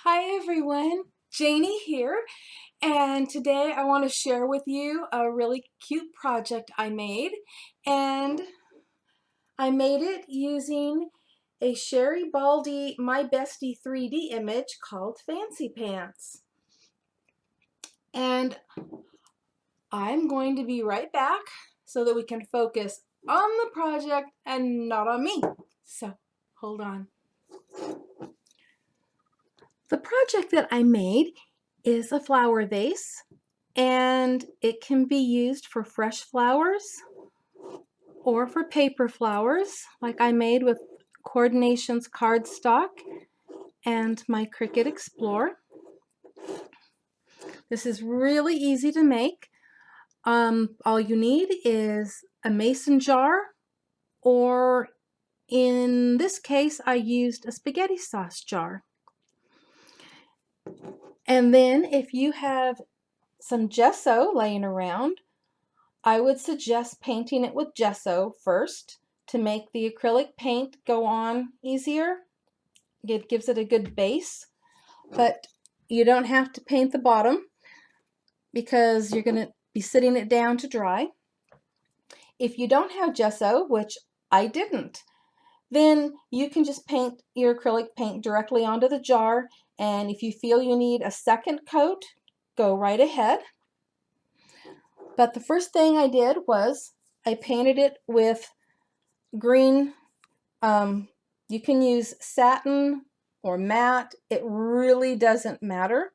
Hi everyone, Janie here, and today I want to share with you a really cute project I made, and I made it using a Sherry Baldy My Bestie 3D image called Fancy Pants. And I'm going to be right back so that we can focus on the project and not on me. So hold on. The project that I made is a flower vase, and it can be used for fresh flowers or for paper flowers like I made with Coordinations cardstock and my Cricut Explorer. This is really easy to make. All you need is a mason jar, or in this case I used a spaghetti sauce jar. And then if you have some gesso laying around, I would suggest painting it with gesso first to make the acrylic paint go on easier. It gives it a good base, but you don't have to paint the bottom because you're going to be sitting it down to dry. If you don't have gesso, which I didn't, then you can just paint your acrylic paint directly onto the jar, and if you feel you need a second coat, go right ahead. But the first thing I did was I painted it with green. You can use satin or matte. It really doesn't matter.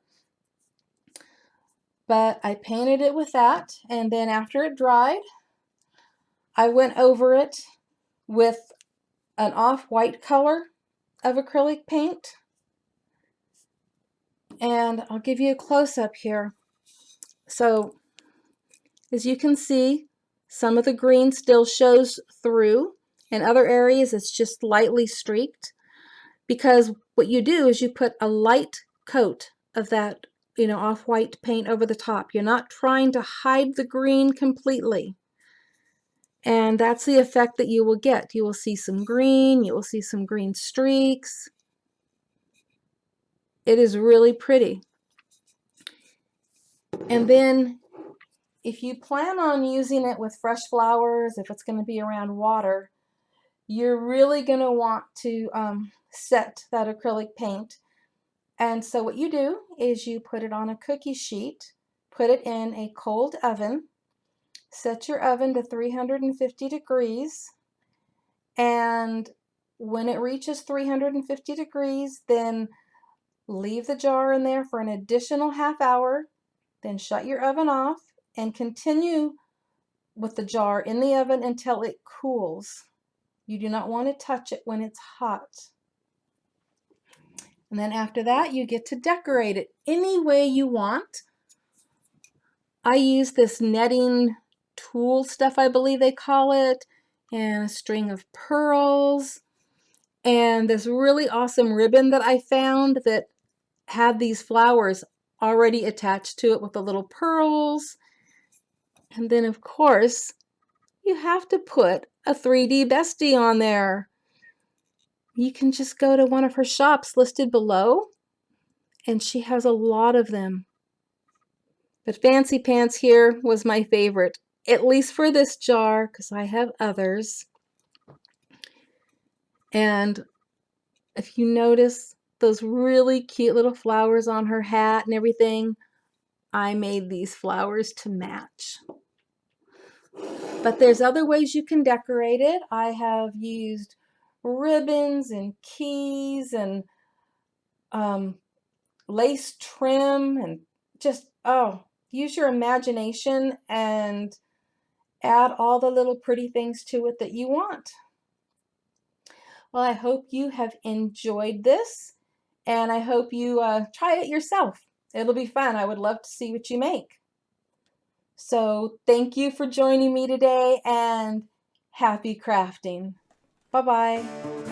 But I painted it with that, and then after it dried, I went over it with an off-white color of acrylic paint. And I'll give you a close-up here. So as you can see, some of the green still shows through. In other areas, it's just lightly streaked, because what you do is you put a light coat of that, off-white paint over the top. You're not trying to hide the green completely. And that's the effect that you will get. You will see some green, you will see some green streaks. It is really pretty. And then if you plan on using it with fresh flowers, if it's going to be around water, you're really going to want to set that acrylic paint. And so what you do is you put it on a cookie sheet, put it in a cold oven, set your oven to 350 degrees, and when it reaches 350 degrees, then leave the jar in there for an additional half hour, then shut your oven off and continue with the jar in the oven until it cools. You do not want to touch it when it's hot. And then after that, you get to decorate it any way you want. I use this netting tulle stuff, I believe they call it, and a string of pearls, and this really awesome ribbon that I found that had these flowers already attached to it with the little pearls. And then, of course, you have to put a 3D bestie on there. You can just go to one of her shops listed below, and she has a lot of them. But Fancy Pants here was my favorite, at least for this jar, because I have others. And if you notice those really cute little flowers on her hat and everything, I made these flowers to match. But there's other ways you can decorate it. I have used ribbons and keys and lace trim, and just, use your imagination and add all the little pretty things to it that you want. Well, I hope you have enjoyed this, and I hope you try it yourself. It'll be fun. I would love to see what you make. So thank you for joining me today, and happy crafting. Bye-bye.